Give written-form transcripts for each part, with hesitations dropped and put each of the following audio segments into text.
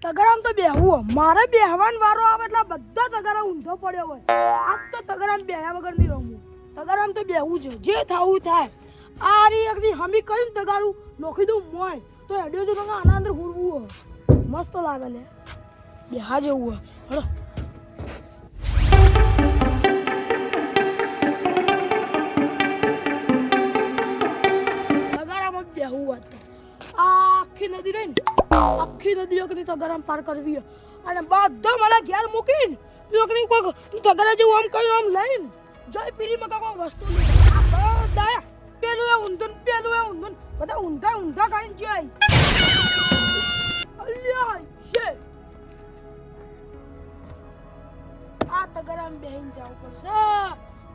તગરામ તો બેહવું મારે બેહવાનો વારો આવે એટલે બધા તગરા ઊંધો પડ્યો હોય આજ તો તગરામ બેહ્યા વગર નહીં રમવું તગરામ તો બેહવું છે જે થાવું થાય આ રી એકની હમી કરીને તગારું નોખી દઉં મોય તો હેડ્યો જો તમે આના અંદર હુરવું મસ્ત લાગે લે બેહા જેવું હળો તગરામાં બેહવું વાત તો આખી નદી રહી ને આખી નદીઓ કે તગરામ પાર કરવી અને બધા મને ઘેર મૂકીને કોઈ તગરા જેવું આમ કહ્યું આમ લઈને જય પીરીમાં કોઈ વસ્તુ નહીં બધા પેલું એ ઊંધું બધા ઊંધા કરીને જાય અલ્યા શે આ તગરામ બેહીન જાવ પડશે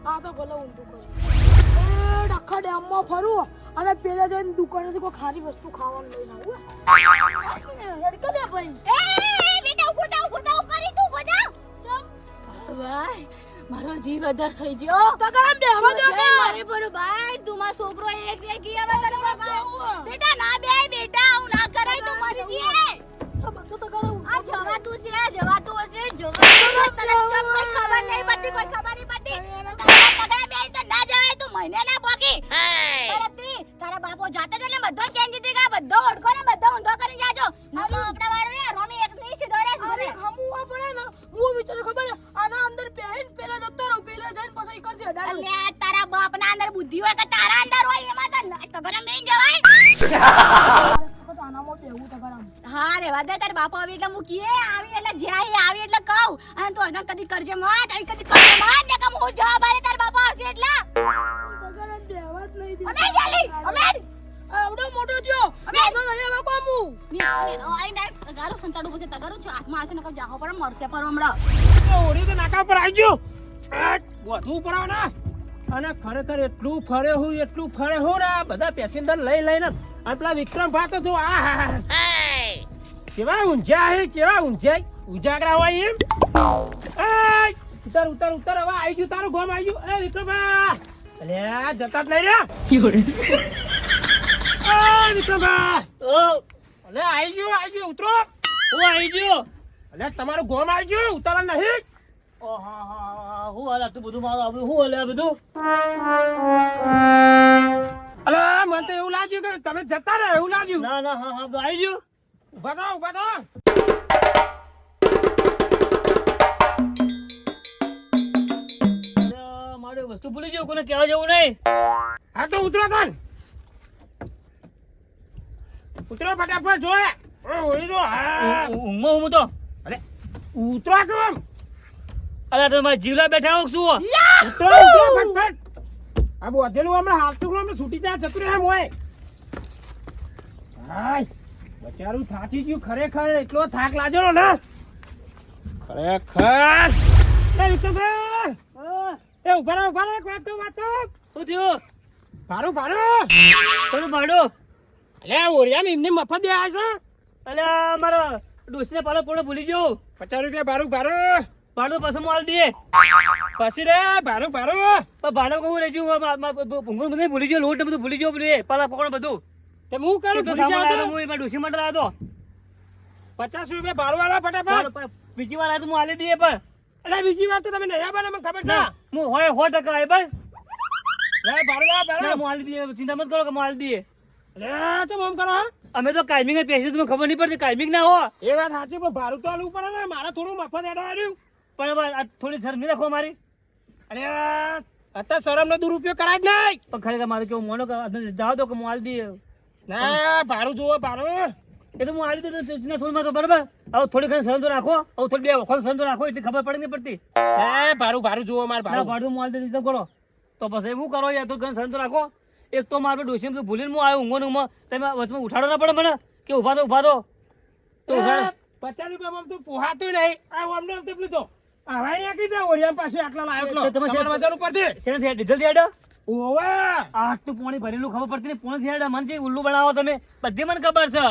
આ તો ભલે ઊંધું કર્યું આખા ડેમમાં ફરું અને પેલા જઈને દુકાનેથી કોઈ ખારી વસ્તુ ખાવાનું લઈને આવું હેડકો દે ભાઈ એ બેટા ઉભો થાવ કરી તું બધા ભાઈ મારો જીવ અધર થઈ ગયો તગરામ બેહવા દે મારે પર ભાઈ તું માં છોકરો એક ગયા તને બેટા ના બે બેટા હું ના કરાય તું મારી દીએ બધું તગરામ આ જવાતું હશે તને ચમ કોઈ ખબર નહીં પડતી તગડા બે તો ના જવાય તું મહિને ના પોકી પરતી તારા બાપો જાતે જ એટલે બધો કેન જીતી ગયા બધો ઓડકો ને બધો ઊંધો કરી જાજો નમો આપડા વાળો ને રોમી એક ની સીધો રે હમુ આ પડે ને હું વિચાર ખબર આના અંદર પહેરીને પેલા જતો રહું પેલા જઈને પછી કંથી અડાડું અલ્યા તારા બાપ ના અંદર બુદ્ધિ હોય કે તારા અંદર હોય એમાં તો તગડા મેં જવાય આનામાં બેહવું તગરામ હા રેવા દે તાર બાપા આવી એટલે મૂકીએ આવી એટલે જ્યાં આવી એટલે કહું અને તું અજન કદી કરજે મત આવી કદી કરજે મત ને કે હું જવાબ આલે તાર બાપા આવશે એટલે તગરામ બેહવા જ નહીં દે અમે જાલી અમે આવડો મોટો થયો અમે તો નહીં આવા કોમુ આઈ ના ગારો સંચાડું પછી તગરું છે હાથમાં આશે નકર જાહો પર મરશે પર હમણાં ઓડી તો નાકા પર આવજો વધુ ઉપર આવ ના અને ખરેખર એટલું ફરે હું ને બધા પેસેન્જર લઈને આપલા વિક્રમ ભાતો તો આ કેવા ઊંઝાય ઉજાગરા હોય એમ ઉતર હવે આવી ગયું તારું ગોમ આવી ગયું એ વિક્રમભા અલે જતા જ નહીં રે વિક્રમભા અલે આવી ગયું ઉતરો હું આવી ગયો અલે તમારું ગોમ આવી ગયું ઉતારા નહીં હું હાલ આટલું બધું મારું આવ્યું હું હાલ બધું અલે મને તો એવું લાગ્યું કે તમે જતા રહે એવું લાગ્યું ના હા આવી ગયું ઉભા થો મારી વસ્તુ ભૂલી ગયો કોને કહેવા જવું નહીં હા તો ઉતરો તન ઉતરો ફટાફટ જો ઊંઘમાં તો અરે ઉતરો કેમ અરે તમે જીવલા બેઠા હો શું ઉતરો ફટફટ આ બોધેલું હમણાં હાલતું હમણાં છૂટી જાય જતું રહે મોય હાય બચારું થાકી ગયું ખરેખર એટલો થાક લાગ્યો ને ખરેખર એ વિક્રમભાઈ એ ઉભા રહો એક વાત શું થયું ભાડું અલે ઓરિયામ એમને મફત દે છે અલે મારા ડોસીને પાલો પોડો ભૂલી ગયો 50 રૂપિયા ભાડું પછી માલ દે પછી રે ભાડું કહું રહેજો ભૂંગળ બધું ભૂલી ગયો લોટ બધું ભૂલી ગયો પાલા પકડો બધું તે હું કરું ડોસી માટે લાવ્યો 50 રૂપિયા ભાડું વાળા ફટાફટ બીજી વાર તો હું આલી દઈએ પણ અરે બીજી વાર તો તમે નહીં આવવાના મને ખબર છે હું હોય 100% આવે બસ ભાડું હું આલી દઈએ ચિંતા મત કરો કે હું આલી દઈએ અરે તો આમ કરો અમે તો કાયમિંગ પૈસે તમને ખબર નહીં પડતી કાયમિંગ ના હો એ વાત સાચી પણ ભાડું તો આલવું પડે ને મારા થોડું મફત એડા આવ્યું પણ થોડી શરમ નહીં રાખો મારી અરે અત્યારે શરમ નો દુરુપયોગ કરાય જ નહીં પણ ખરેખર મારે કેવું મોનો જાવ દો કે હું આલી દઈએ ના ભાડું જુઓ ભાડું એ તો હું આલી દઉં થોડી બરાબર હવે થોડી ઘણી શરમ તો રાખો હવે થોડી બે વખત શરમ તો રાખો એટલી ખબર પડે નહીં પડતી ભાડું જુઓ મારે ભાડું હું આલી દઉં કરો તો પછી એવું કરો યાર તો ઘણી શરમ તો રાખો એક તો મારે ડોસી ભૂલીને હું આવ્યો ઊંઘમાં તમે વચમાં ઉઠાડો ના પડે મને કે ઉભા તો 50 રૂપિયા તું પોહાતું નહીં આ અમને પેલું તો હવાઈ નાખી દે ઓરિયામ પાસે આટલા લાયો તમે બજાર ઉપર થી ડીઝલ થી ઓવે આટલું પાણી ભરેલું ખબર પડતી ને પાણી થી મન થી ઉલ્લુ બનાવો તમે બધી મને ખબર છે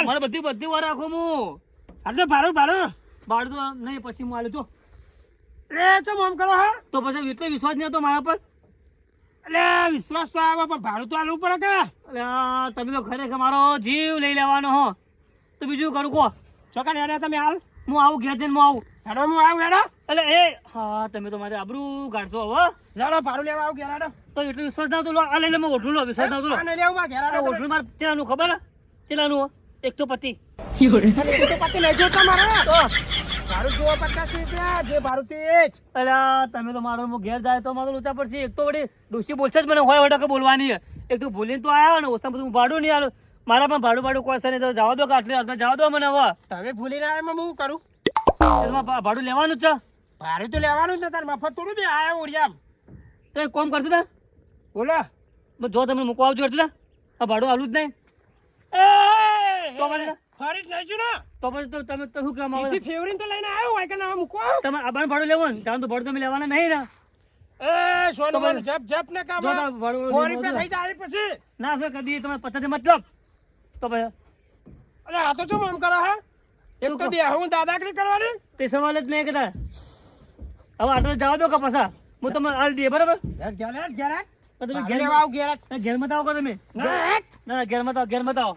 મને બધી વાર રાખો હું આટલે ભાડું તો નહીં પછી હું આલ્યું તો એ ચમ આમ કરો હા તો પછી એટલો વિશ્વાસ નહીં હતો મારા પર એટલે વિશ્વાસ તો આવે પણ ભાડું તો આલવું પડે કે તમે તો ખરેખર મારો જીવ લઈ લેવાનો હો તો બીજું કરું કહો ચોકા હેડા તમે હાલ હું આવું ઘેર જઈને હું આવું હેડો હું આવું હેડો એટલે એ હા તમે તો મારે આબરૂ કાઢશો હવે જાડો ભાડું લેવા આવું ઘેર હેડો તો એટલું વિશ્વાસ ના તો લો આ લઈને મેં ઓઢું લો વિશ્વાસ ના તો લો આને લેવું ઘેર હેડો ઓઢું મારે કેટલાનું ખબર હે કેટલાનું એક તો પતિ એક તો પતિ લઈ જો તમારે તો ભાડું જોવા 50 રૂપિયા જે ભાડું તે જ અલ્યા તમે તો મારો હું ઘેર જાય તો મારો લોચા પડશે એક તો વળી ડોસી બોલશે જ મને હોય વડકે બોલવાની એક તો ભૂલીને તો આયા ને ઓછા બધું ભાડું નહીં આલું મારા પણ ભાડું કોઈ છે નહીં તો જવા દો કે આટલી અડધા જવા દો મને હવે તમે ભૂલીને આવ્યા હું કરું ભાડું લેવાનું જ છે ભાડું તો લેવાનું જ ને તાર મફત થોડું બે આયા ઓરિયામ તો એક કામ કરશું તા બોલો જો તમે મૂકવા આવજો એટલે આ ભાડું આલું જ નહીં તો પછી ફરી જ લઈશું ને તો પછી તો તમે તો શું કામ આવે ફેવરિન તો લઈને આવ્યો હોય કે ના મૂકો તમારે આબાનું ભાડું લેવું ને તો ભાડું તમે લેવાના નહીં ને એ સોનું ભાડું જપ ને કામ ભાડું 100 રૂપિયા થઈ જાય પછી ના સર કદી તમે 50 મતલબ તો ભાઈ અરે આ તો શું એમ કરો હે એક તો બે હું દાદાગીરી કરવાની તે સવાલ જ નહીં કદાચ હવે આટલો જવા દો કે પાછા હું તમને હાલ દે બરાબર તમે ઘેર આવો ઘેર મત આવો તમે ના ઘેર મત આવો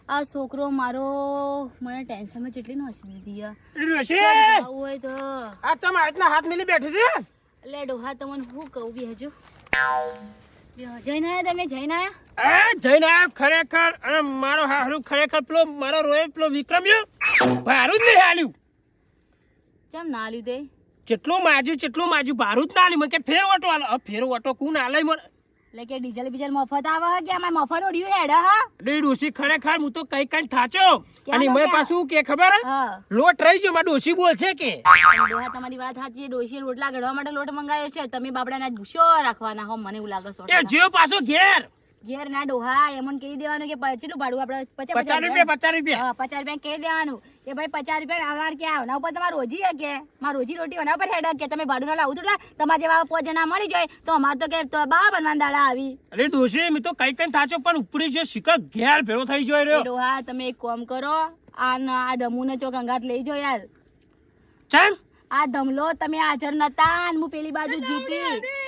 આ છોકરો મારો મને ટેન્શનમાં જેટલી નો હસી દીધી હોય તો આ તમે આટલા હાથ મિલી બેઠી છે એટલે ડોહા તમને શું કહું બી હજુ જઈને આયા તમે જઈને આયા જઈને આયા ખરેખર અને મારો હારું ખરેખર પેલો મારો રોય પેલો વિક્રમ્યો ભારું જ નહીં હાલ્યું ચમ ના આલ્યું તે જેટલું માજ્યું ભારું જ ના આલ્યું મેં કે ફેર ઓટો આલો ફેર ઓટો કોણ આલે મને એટલે કે ડીઝલ બીજલ મફત આવે કે અમાર મફત ઓડ્યું હેડ હા ડોસી ખરેખર હું તો કઈ થાચો અને મેં પાછું કે ખબર હા લોટ રહી ગયો માર ડોસી બોલશે કે ડોહા તમારી વાત સાચી ડોસી રોટલા ઘડવા માટે લોટ મંગાવ્યો છે તમે બાપડાના ભૂસો રાખવાના હો મને એવું લાગે છે એ જેવો પાછો ઘેર ના ડોહા એમન કહી દેવાનું કે કેટલું ભાડું આપણે 50 રૂપિયા હા 50 રૂપિયા કહી દેવાનું કે ભાઈ 50 રૂપિયા આવનાર કે આવના ઉપર તમારે રોજી હે કે માર રોજી રોટી ઓના પર હેડ કે તમે ભાડું ના લાવું તો તમારા જેવા 5 જણા મળી જાય તો અમાર તો કે તો બા બનવાન દાડા આવી અરે ડોસી મે તો કઈ થાચો પણ ઉપરી જે શિકર ઘેર ભેળો થઈ ગયો રહ્યો ડોહા તમે એક કામ કરો આ દમુને ચોક અંગાત લઈ જો યાર ચમ આ ધમલો તમે હાજર નતા અને હું પેલી બાજુ જીતી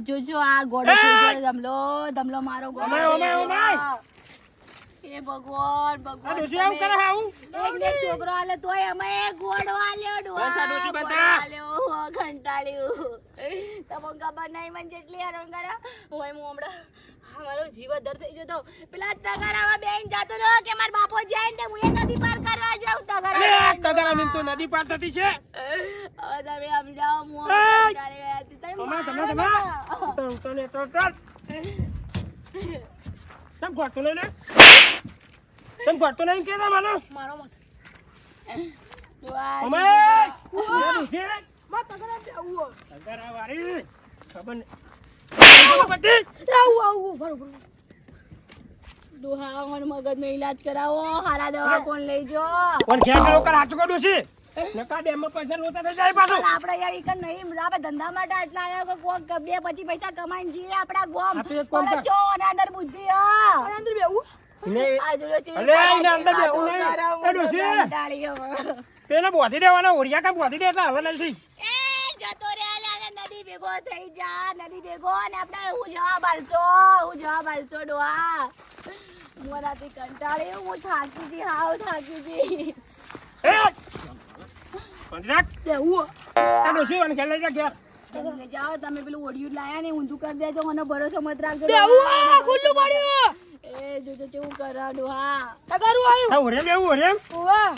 જોજો આ ગોડો થઈ ગયો ધમલો મારો ગોડો એ ભગવાન ડોસી આવું કરે આવું એક ને છોકરો આલે તોય અમે ગોડો આલ્યો બસ આ ડોસી બતા આલ્યો ઘંટાળ્યું તમને ખબર નહીં મને જેટલી હેરાન કરે હોય હું હમણાં મારો જીવ દર થઈ જતો પેલા તગારામાં બેન જાતો તો કે માર બાપો જાય ને હું એ નદી પાર કરવા જાઉં તગારામાં તો નદી પાર થતી છે તમે સમજાવો હું ઘંટાળી ગયા હતી તમ ગોટો લઈ લે તમ ગોટો લઈને કે મારો મારો મત અમે ડોસી માં તગરા બેહુઓ તગારા વાળી ખબર નહીં બરોબર ડોહા મને મગજનો ઈલાજ કરાવો હારા દવા કોણ લઈ જો કોણ ઘેર પેલો કર હાચકો ડોસી નકા ડેમમાં પૈસા લોતા થઈ જાય પાછો આપણે યાર ઈકન નહીં આપણે ધંધા માટે આટલા આયા કે કોક બે પછી પૈસા કમાઈને જીએ આપડા ગોમ પણ જો અને અંદર બુદ્ધિ હા અંદર બેહું આ જોયો છે અલે એના અંદર બેહું નહીં એ ડોસી પેલા બોધી દેવાના ઓરિયા કા બોધી દે એટલે હવે લઈ જઈ એ જતો રે લે નદી ભેગો થઈ જા નદી ભેગો ને આપણે હું જવાબ આલજો ડોહા મોરાથી કંટાળી હું થાકી જી હાવ થાકી જી એ પંજરાક બેહું આ ડોસી વન ખેલે જા ઘેર તમે જાઓ તમે પેલું ઓડિયું લાયા ને ઊંધું કરી દેજો મને ભરોસો મત રાખજો બેહું ખુલ્લું પડ્યું એ જોજો કેવું કરા ડોહા તગારું આવ્યું હા ઓરે બેવું ઓરે ઓવા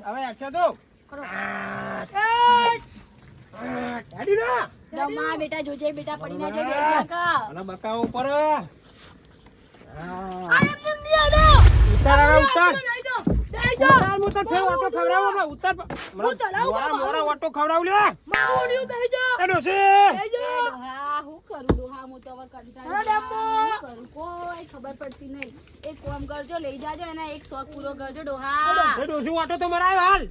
હવે અચ્છા તો ડાડી ના જમા બેટા જોજે બેટા પડી ના જો બેટા કા અને બકાઓ ઉપર આમ જેમ ની આડો ઉતાર બેહી જા હું તો ફેર ઓટો ખવડાવો ને ઉતાર હું ચલાવું મોરા ઓટો ખવડાવ લે મારું ઓડિયું બેહી જા એ ડોસી બેહી જા ડોહા હું કરું ડોહા હું તો હવે કંટાળી શું કરું કોઈ ખબર પડતી નહીં એક કામ કરજો લઈ જાજો અને એક શોખ પૂરો કરજો ડોહા એ ડોસી ઓટો તો મરાય હાલ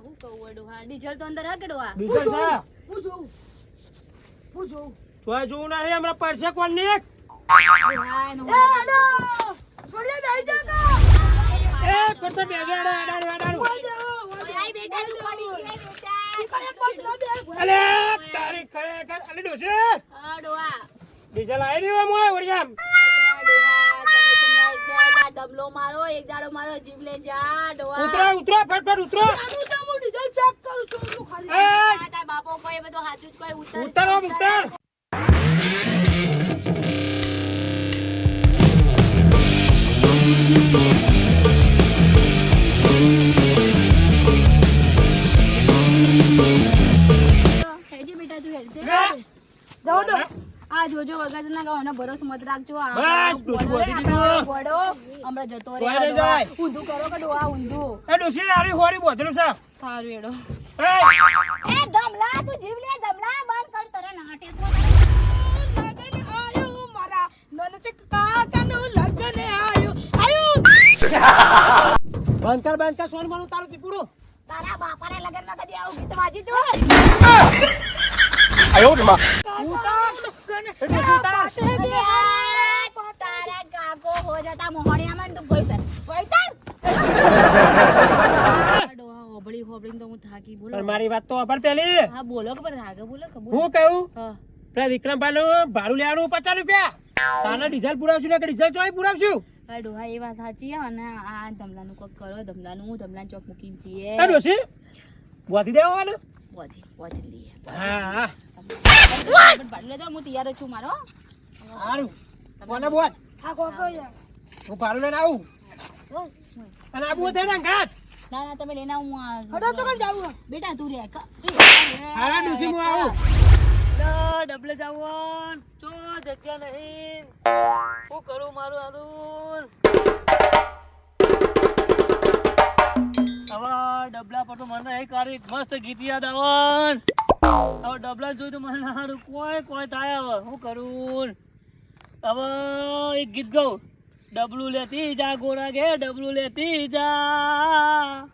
હું કહું ડોહા ડીઝલ તો અંદર હે કે ડોહા બીજલ છે હું જોઉં જોઈ જોઉં નહીં હમણાં પડશે કોણ ની ડોહા એનો એ આડો છોડીએ બેહી જા કા એ કરતો બેજો આડાડો ઓય બેહું આઈ બેટા બેટા તું પડી ગઈ બેટા એક બાજુ ના બે. અલે તારી ખરેખર અલે ડોશી હા ડોહા ડીઝલ આવી રહ્યો મોય ઓરિયામ ડબલો મારો એક દાડો મારો જીવ લે જા ડોહા ઉતરો ફટફટ ઉતરો આનું તો હું ડીઝલ ચેક કરું છું એટલું ખાલી. એ તારા બાપો કોઈ બધું હાચું જ કોઈ ઉતર ઉતરો ઉતર હેજી બેટા તું હેડજે જાઓ તો. આ જોજો વગર ના ગાવ એનો ભરોસો મત રાખજો આ બસ, ડોશી બોલી દીધું. ગોડો હમણાં જતો રે કોઈ નહીં જાય. ઊંધું કરો કે ડોહા ઊંધું એ ડોશી આરી હોરી બોધલું છે સારું એડો એ એ ધમલા તું જીવ લે ધમલા બંધ કર તારા નાટે લગન આયું મારા નનચ કાકાનું લગન આયું બંધ કર સોન માનું તારું તીપુડું તારા બાપાને લગન માં કદી આવું ગીત વાજી તું તારા કાકો હો જતા મોહણિયામાં તું કોઈ તર ડોહા હોબળી હોબળી તો હું થાકી બોલો પણ મારી વાત તો અપર પેલી હા બોલો કે પણ રાગે બોલો કે બોલો હું કહું હા પેલા વિક્રમભાઈ નું ભાડું લેવાનું 50 રૂપિયા તાના ડીઝલ પુરાવશું ને કે ડીઝલ ચોય પુરાવશું હા ડોહા એ વાત સાચી હે અને આ ધમલાનું કોક કરો ધમલાનું હું ધમલાન ચોક મૂકીને છીએ એ ડોશી બોધી દેવાનું બોધી લઈએ હા પણ ભાડું લેજો હું તૈયાર જ છું મારો સારું કોને બોલ આ કોકો યાર. હું ભાડું લઈને આવું ઓય, ઓય. અને આબુ થાય ને ઘાટ ના ના તમે લઈને આવું હડો તો કઈ જાવું બેટા તું રે હા ડોશી હું આવું ડબલે જાવન તો જગ્યા નહીં હું કરું મારું હાલું હવે ડબલા પર તો મને એક વાર એક મસ્ત ગીત યાદ આવન હવે ડબલા જોઈ તો મને હારું કોઈ થાય હવે હું કરું હવે એક ગીત ગાઉં ડબલું લેતી જા ગોરા ગે ડબલું લેતી જા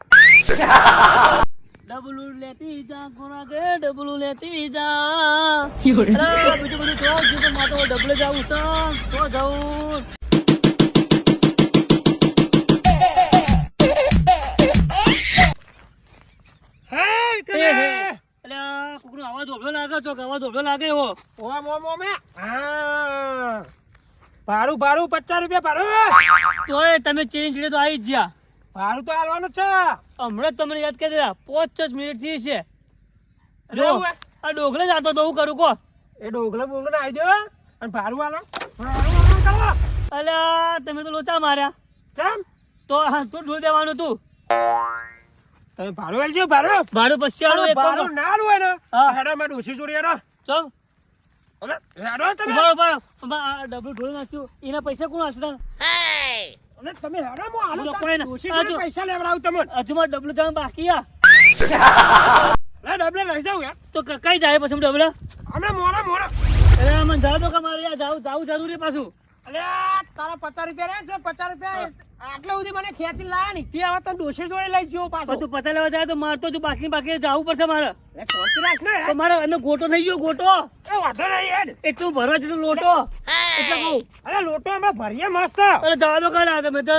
ડબલું લેતી જા ગોરા ગે ડબલું લેતી જા બીજું બધું તો જીતો માં તો ડબલે જાવું છે તો જાઉં હે એટલે કોકનો અવાજ ઓળો લાગે છો અવાજ ઓળો લાગે એવો ઓમ મે હા ભાડું 50 રૂપિયા ભાડું તોય તમે ચેન્જ તો આવી જ જ્યા ભાડું તો આલવાનું છે હમણાં જ તમને યાદ કરી દીધા 5 મિનિટ થી છે જો જો આ ડોગલે જાતો તો હું કરું કો એ ડોગલા બોગલા આવી દો અને ભાડું આલો કરો અલ્યા તમે તો લોચા માર્યા કેમ તો તું ઢોલ દેવાનું તું તમે ભાડું આલજો ભાડું ભાડું પછી આલો એક ભાડું ના આલું હોય ને હા. હેડો માં ડોસી જોડી હેડો ચલ અલે હેડો તમે ઉભા ડબલું ઢોલ નાખ્યું એના પૈસા કોણ હશે અલે તમે હેડો મો આલો બોલો, કોઈ ના. ડોસી જોડે આ જો. પૈસા લેવડાવું તમને હજુ મારે ડબલું જવાનું બાકી આ લે ડબલે લઈ જાવ યાર તો કઈ જાય પછી ડબલા હમણાં મોડા અરે મને જાવ તો કે મારે યાર જાવું જરૂરી પાછું અલે તારા 50 રૂપિયા રહે છે 50 રૂપિયા આટલા સુધી મને ખેંચી લાયા ની તે હવે તો ડોસી જોડે લઈ ગયો પાછો પણ તું પતા લેવા જાય તો મારે તો બાકી જવું પડશે મારે લે શાંતિ રાખ ને તો મારે એનો ગોટો થઈ ગયો ગોટો એ વાંધો નહીં હેડ એટલું ભરવા જતો લોટો એટલે કહું અરે લોટો અમે ભરીએ મસ્ત અરે જવા દો કાલે તમે તો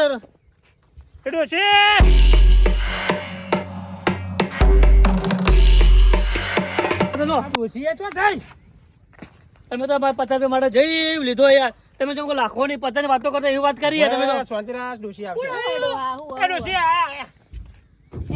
એ ડોસી લો ડોસી એ ચો થઈ તમે તો મારા 50 રૂપિયા માટે જઈ લીધો યાર તમે જો લાખો ની 50 ની વાતો કરતા એવી વાત કરી તમે તો શાંતિ રાખ ડોસી આવશે ડોહા એ ડોસી આ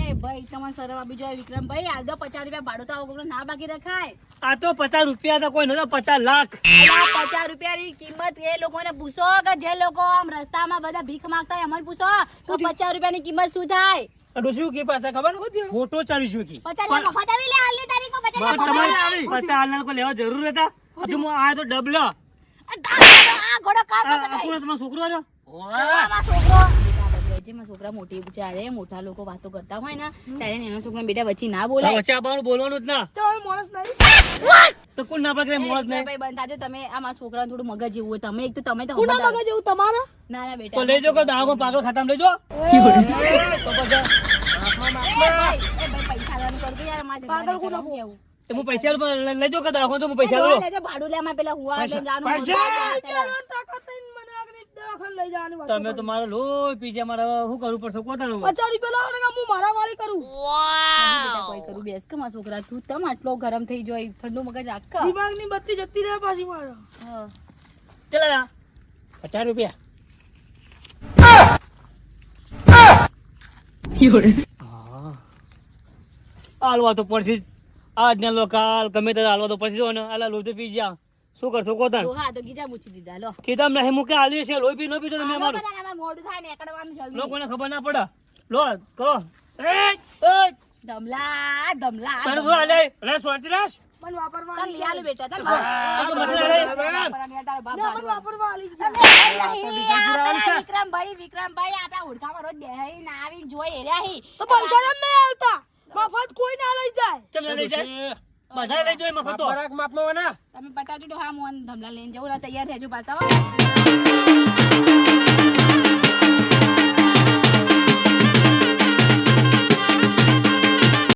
એ ભાઈ તમારે સરવા બીજો વિક્રમભાઈ આલ દો 50 રૂપિયા ભાડું તો આવો કોકનો ના બાકી રખાય આ તો 50 રૂપિયા તો કોઈ નતો 50 લાખ આ 50 રૂપિયાની કિંમત એ લોકોને પૂછો કે જે લોકો આમ રસ્તામાં બધા ભીખ માંગતા હોય અમને પૂછો તો 50 રૂપિયાની કિંમત શું થાય ડોસી કે પાસે ખબર ફોટો ચાલી જો કી 50 ના મફત આવી લે હાલની તારીખમાં 50 ના તમારે મફત આવી. 50 હાલના કોઈ લેવા જરૂર હતા હજુ હું આ તો ડબલો આ ઘોડો કાઢ આ કોણ તમારો છોકરો રહ્યો છોકરા મોટી ચારે મોટા લોકો વાતો કરતા હોય ને ત્યારે એનો છોકરા બેટા વચ્ચે ના બોલાય વચ્ચે આવવાનું બોલવાનું જ ના તો હવે માણસ નહીં. તો કોણ ના પડે મોળસ નહીં ભાઈ બંધ થાજો તમે આ મારા છોકરાને થોડું મગજ જેવું હોય તમે એક તો તમે તો કોના સમજદાર. મગજ એવું તમારા? ના ના બેટા તો લેજો કે દાગો પાગલ ખાતામાં લેજો તો પછી ભાઈ પૈસા લેવાનું કરજો યાર મારા પાગલ ઝઘડા કોના નહીં કેવું. તો હું પૈસા લેજો કે દાગો તો હું પૈસા લો લેજો ભાડું લે આમાં પેલા હુવા લઈને જવાનું પૈસા? મોઢું. ચાલવાની તાકાત નહીં મને આગળ દવાખાને લઈ જવાની વાત તમે તો મારો લોહી પી ગયા. મારે હવે શું કરવું પડશે કોતાનું? 50 રૂપિયા લાવો ને કે હું મારા વાળી કરું. નહીં બેટા, કોઈ કરું બેસ કે મારા છોકરા, તું તમ આટલો ગરમ થઈ જોઈ, ઠંડુ મગજ આખા. દિમાગની બત્તી જતી રહે પાછી મારા. હા. ચલા 50 રૂપિયા. હાલવા તો પડશે જ. આજના લોકો હાલ ગમે ત્યારે હાલવા તો પડશે જો ને. આલા લોહી પી ગયા, શું કરશો કોતાન? તો હા તો ગીજા મૂકી દીધા લો. કીધા નહીં મૂકે હાલી છે. લોહી પી નો પીતો તમે અમારું બધાને અમારે મોડું થાય ને એકડવાનું જલ્દી. લોકોને ખબર ના પડે. લો કરો ધમલા ધમલા તને શું હાલે? અરે શાંતિરાજ. મને વાપરવા તન લઈ આલું બેટા, તન આ તો મતલબ હાલે. વાપરવાની તારો બાપ મને હાડવા. વાપરવા આલી તમે ગયા. નહીં, આ પેલા વિક્રમભાઈ આપણા ઓળખામાં રોજ બેહીને આવીને જોઈ હેર્યા હી. તો પૈસા કેમ નહીં આલતા? મફત કોઈ ના લઈ જાય. કેમ ના લઈ જાય? બધા લઈ જાય મફત તો. માપમાં વના. તમે પટાજો તો હા મોહન ધમલા લઈને જવું તૈયાર રહેજો પાછા હો.